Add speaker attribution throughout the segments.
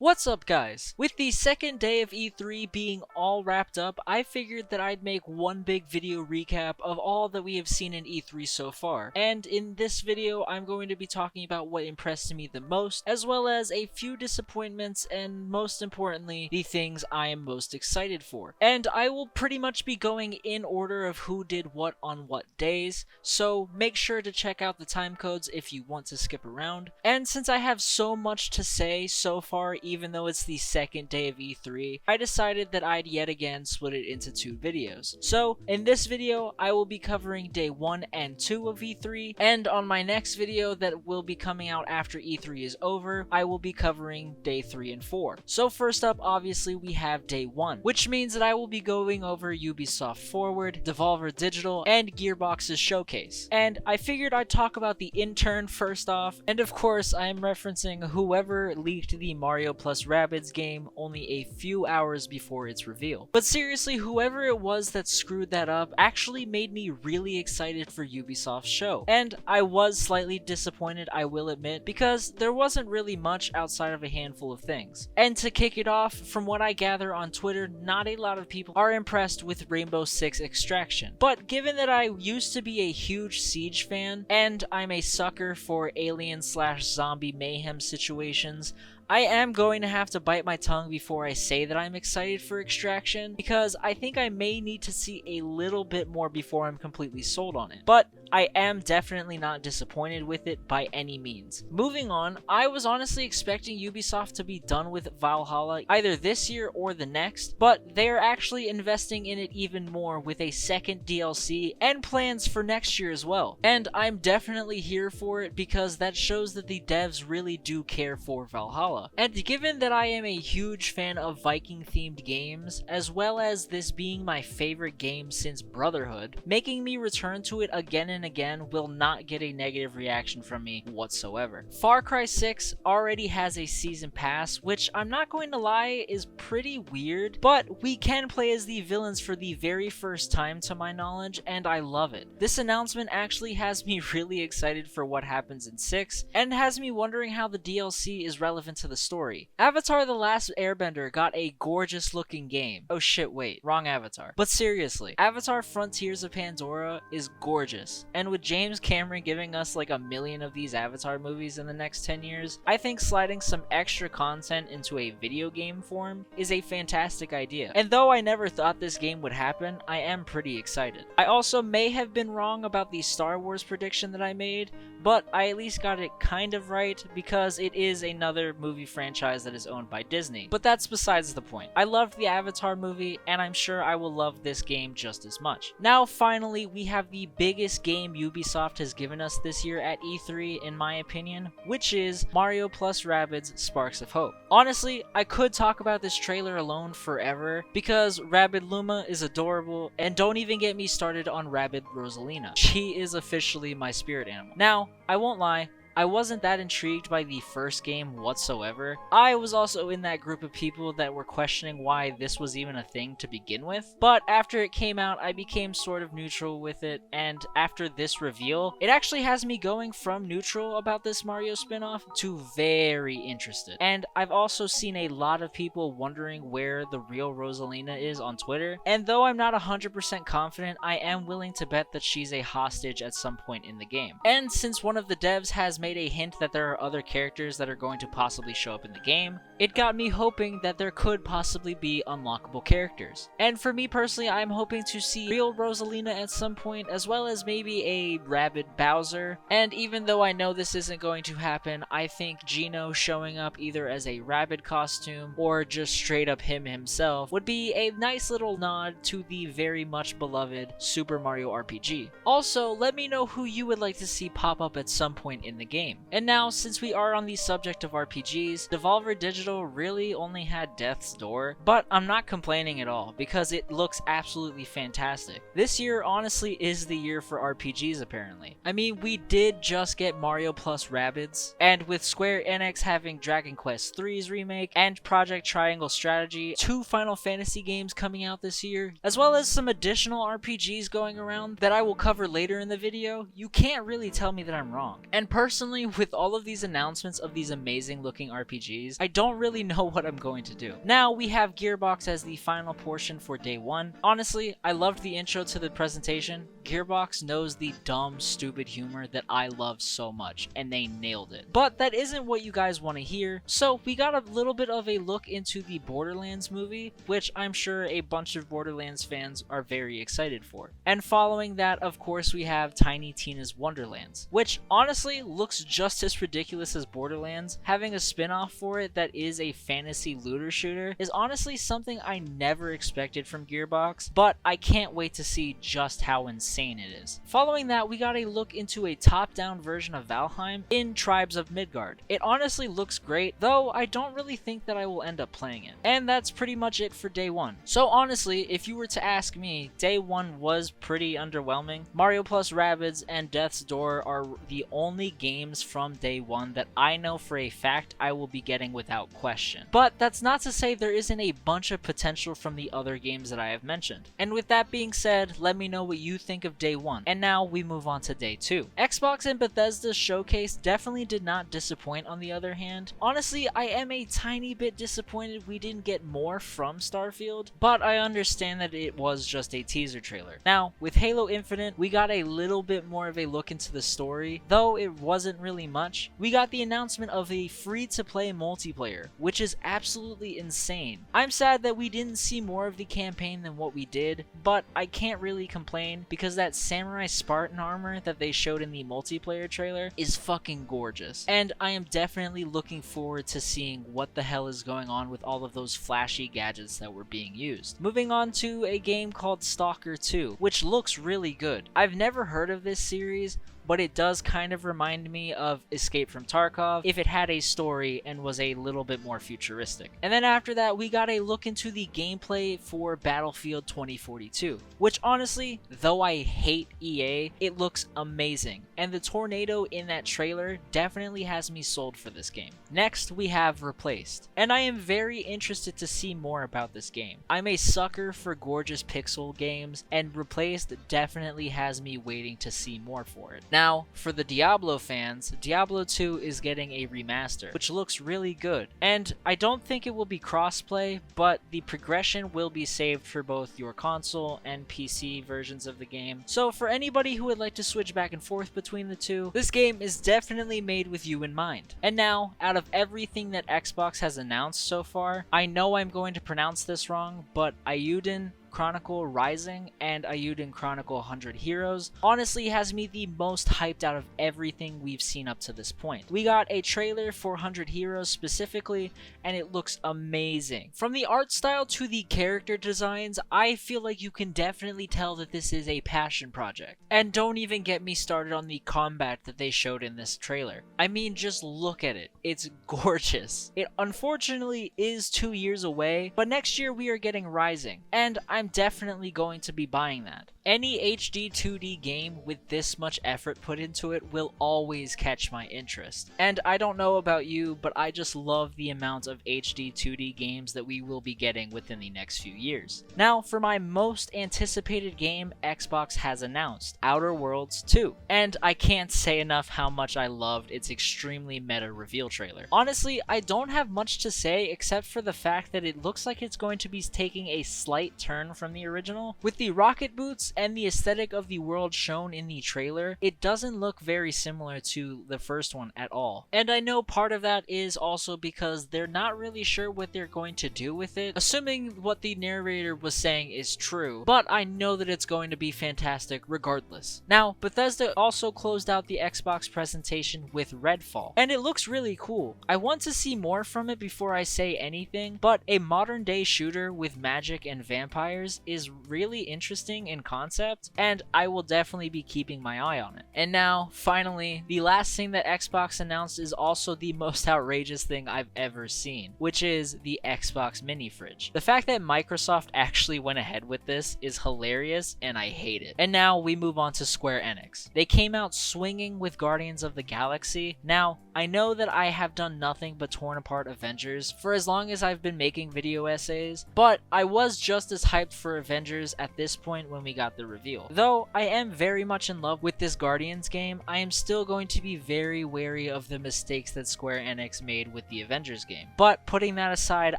Speaker 1: What's up, guys? With the second day of E3 being all wrapped up, I figured that I'd make one big video recap of all that we have seen in E3 so far. And in this video, I'm going to be talking about what impressed me the most, as well as a few disappointments, and most importantly, the things I am most excited for. And I will pretty much be going in order of who did what on what days, so make sure to check out the timecodes if you want to skip around. And since I have so much to say so far, even though it's the second day of E3, I decided that I'd yet again split it into two videos. So, in this video, I will be covering day 1 and 2 of E3, and on my next video that will be coming out after E3 is over, I will be covering day 3 and 4. So first up, obviously, we have day 1, which means that I will be going over Ubisoft Forward, Devolver Digital, and Gearbox's showcase. And I figured I'd talk about the intern first off, and of course, I am referencing whoever leaked the Mario plus Rabbids game only a few hours before its reveal. But seriously, whoever it was that screwed that up actually made me really excited for Ubisoft's show. And I was slightly disappointed, I will admit, because there wasn't really much outside of a handful of things. And to kick it off, from what I gather on Twitter, not a lot of people are impressed with Rainbow Six Extraction. But given that I used to be a huge Siege fan, and I'm a sucker for alien/zombie mayhem situations, I am going to have to bite my tongue before I say that I'm excited for Extraction, because I think I may need to see a little bit more before I'm completely sold on it. But I am definitely not disappointed with it by any means. Moving on, I was honestly expecting Ubisoft to be done with Valhalla either this year or the next, but they're actually investing in it even more with a second DLC and plans for next year as well. And I'm definitely here for it because that shows that the devs really do care for Valhalla. And given that I am a huge fan of Viking-themed games, as well as this being my favorite game since Brotherhood, making me return to it again and again will not get a negative reaction from me whatsoever. Far Cry 6 already has a season pass, which I'm not going to lie is pretty weird, but we can play as the villains for the very first time to my knowledge, and I love it. This announcement actually has me really excited for what happens in 6, and has me wondering how the DLC is relevant to the story. Avatar: The Last Airbender got a gorgeous looking game. Oh shit, wait, wrong Avatar. But seriously, Avatar: Frontiers of Pandora is gorgeous. And with James Cameron giving us like a million of these Avatar movies in the next 10 years, I think sliding some extra content into a video game form is a fantastic idea. And though I never thought this game would happen, I am pretty excited. I also may have been wrong about the Star Wars prediction that I made, but I at least got it kind of right because it is another movie franchise that is owned by Disney. But that's besides the point. I loved the Avatar movie, and I'm sure I will love this game just as much. Now finally, we have the biggest game Ubisoft has given us this year at E3 in my opinion, which is Mario plus Rabbids Sparks of Hope. Honestly, I could talk about this trailer alone forever because Rabbid Luma is adorable, and don't even get me started on Rabbid Rosalina. She is officially my spirit animal. Now, I won't lie, I wasn't that intrigued by the first game whatsoever. I was also in that group of people that were questioning why this was even a thing to begin with, but after it came out, I became sort of neutral with it, and after this reveal, it actually has me going from neutral about this Mario spin-off to very interested. And I've also seen a lot of people wondering where the real Rosalina is on Twitter, and though I'm not 100% confident, I am willing to bet that she's a hostage at some point in the game. And since one of the devs has made a hint that there are other characters that are going to possibly show up in the game, it got me hoping that there could possibly be unlockable characters. And for me personally, I'm hoping to see real Rosalina at some point, as well as maybe a Rabbid Bowser. And even though I know this isn't going to happen, I think Geno showing up either as a Rabbid costume or just straight up him himself would be a nice little nod to the very much beloved Super Mario RPG. Also, let me know who you would like to see pop up at some point in the game. And now, since we are on the subject of RPGs, Devolver Digital really only had Death's Door, but I'm not complaining at all because it looks absolutely fantastic. This year honestly is the year for RPGs apparently. I mean, we did just get Mario plus Rabbids, and with Square Enix having Dragon Quest III's remake and Project Triangle Strategy, 2 Final Fantasy games coming out this year, as well as some additional RPGs going around that I will cover later in the video, you can't really tell me that I'm wrong. And personally, personally, with all of these announcements of these amazing looking RPGs, I don't really know what I'm going to do. Now we have Gearbox as the final portion for day one. Honestly, I loved the intro to the presentation. Gearbox knows the dumb, stupid humor that I love so much, and they nailed it. But that isn't what you guys want to hear, so we got a little bit of a look into the Borderlands movie, which I'm sure a bunch of Borderlands fans are very excited for. And following that, of course, we have Tiny Tina's Wonderlands, which honestly looks just as ridiculous as Borderlands. Having a spin-off for it that is a fantasy looter shooter is honestly something I never expected from Gearbox, but I can't wait to see just how insane it is. Following that, we got a look into a top-down version of Valheim in Tribes of Midgard. It honestly looks great, though I don't really think that I will end up playing it. And that's pretty much it for day one. So honestly, if you were to ask me, day one was pretty underwhelming. Mario plus Rabbids and Death's Door are the only games from day one that I know for a fact I will be getting without question. But that's not to say there isn't a bunch of potential from the other games that I have mentioned. And with that being said, let me know what you think of day one. And now we move on to day two. Xbox and Bethesda's showcase definitely did not disappoint on the other hand. Honestly, I am a tiny bit disappointed we didn't get more from Starfield, but I understand that it was just a teaser trailer. Now, with Halo Infinite, we got a little bit more of a look into the story, though it wasn't really much. We got the announcement of a free-to-play multiplayer, which is absolutely insane. I'm sad that we didn't see more of the campaign than what we did, but I can't really complain because that Samurai Spartan armor that they showed in the multiplayer trailer is fucking gorgeous. And I am definitely looking forward to seeing what the hell is going on with all of those flashy gadgets that were being used. Moving on to a game called Stalker 2, which looks really good. I've never heard of this series, but it does kind of remind me of Escape from Tarkov if it had a story and was a little bit more futuristic. And then after that, we got a look into the gameplay for Battlefield 2042, which honestly, though I hate EA, it looks amazing. And the tornado in that trailer definitely has me sold for this game. Next, we have Replaced, and I am very interested to see more about this game. I'm a sucker for gorgeous pixel games, and Replaced definitely has me waiting to see more for it. Now, for the Diablo fans, Diablo 2 is getting a remaster, which looks really good. And I don't think it will be crossplay, but the progression will be saved for both your console and PC versions of the game. So for anybody who would like to switch back and forth between the two, this game is definitely made with you in mind. And now, out of everything that Xbox has announced so far, I know I'm going to pronounce this wrong, but Eiyuden Chronicle Rising and Eiyuden Chronicle 100 Heroes honestly has me the most hyped out of everything we've seen up to this point. We got a trailer for 100 Heroes specifically, and it looks amazing. From the art style to the character designs, I feel like you can definitely tell that this is a passion project. And don't even get me started on the combat that they showed in this trailer. I mean, just look at it. It's gorgeous. It unfortunately is 2 years away, but next year we are getting Rising, and I'm definitely going to be buying that. Any HD 2D game with this much effort put into it will always catch my interest. And I don't know about you, but I just love the amount of HD 2D games that we will be getting within the next few years. Now, for my most anticipated game Xbox has announced, Outer Worlds 2. And I can't say enough how much I loved its extremely meta reveal trailer. Honestly, I don't have much to say except for the fact that it looks like it's going to be taking a slight turn from the original. With the rocket boots and the aesthetic of the world shown in the trailer, it doesn't look very similar to the first one at all. And I know part of that is also because they're not really sure what they're going to do with it, assuming what the narrator was saying is true, but I know that it's going to be fantastic regardless. Now, Bethesda also closed out the Xbox presentation with Redfall, and it looks really cool. I want to see more from it before I say anything, but a modern day shooter with magic and vampires is really interesting in concept, and I will definitely be keeping my eye on it. And now, finally, the last thing that Xbox announced is also the most outrageous thing I've ever seen, which is the Xbox mini fridge. The fact that Microsoft actually went ahead with this is hilarious, and I hate it. And now we move on to Square Enix. They came out swinging with Guardians of the Galaxy. Now, I know that I have done nothing but torn apart Avengers for as long as I've been making video essays, but I was just as hyped for Avengers at this point when we got the reveal. Though I am very much in love with this Guardians game, I am still going to be very wary of the mistakes that Square Enix made with the Avengers game. But putting that aside,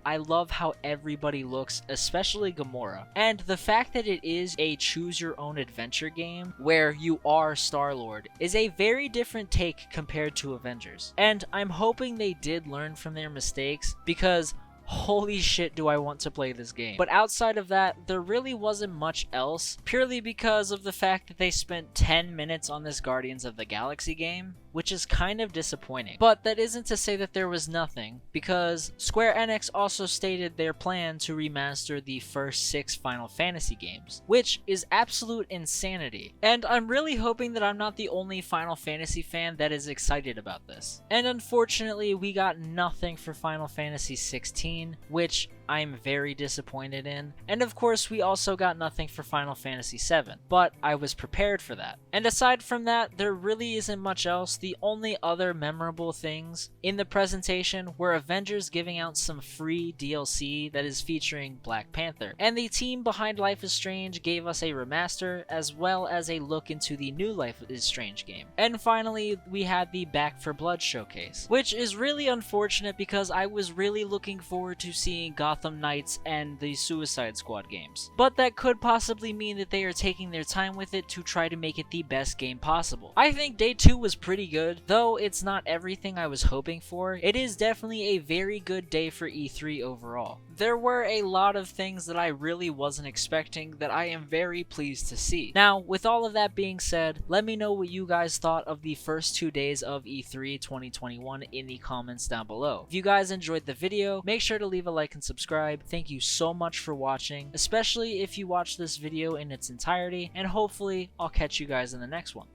Speaker 1: I love how everybody looks, especially Gamora. And the fact that it is a choose-your-own-adventure game where you are Star-Lord is a very different take compared to Avengers. And I'm hoping they did learn from their mistakes, because holy shit do I want to play this game. But outside of that, there really wasn't much else, purely because of the fact that they spent 10 minutes on this Guardians of the Galaxy game, which is kind of disappointing. But that isn't to say that there was nothing, because Square Enix also stated their plan to remaster the first 6 Final Fantasy games, which is absolute insanity. And I'm really hoping that I'm not the only Final Fantasy fan that is excited about this. And unfortunately, we got nothing for Final Fantasy 16, which I'm very disappointed in. And of course, we also got nothing for Final Fantasy 7, but I was prepared for that. And aside from that, there really isn't much else. The only other memorable things in the presentation were Avengers giving out some free DLC that is featuring Black Panther. And the team behind Life is Strange gave us a remaster, as well as a look into the new Life is Strange game. And finally, we had the Back 4 Blood showcase, which is really unfortunate because I was really looking forward to seeing Gotham Knights and the Suicide Squad games. But that could possibly mean that they are taking their time with it to try to make it the best game possible. I think Day 2 was pretty good, though it's not everything I was hoping for. It is definitely a very good day for E3 overall. There were a lot of things that I really wasn't expecting that I am very pleased to see. Now, with all of that being said, let me know what you guys thought of the first 2 days of E3 2021 in the comments down below. If you guys enjoyed the video, make sure to leave a like and subscribe. Thank you so much for watching, especially if you watched this video in its entirety, and hopefully I'll catch you guys in the next one.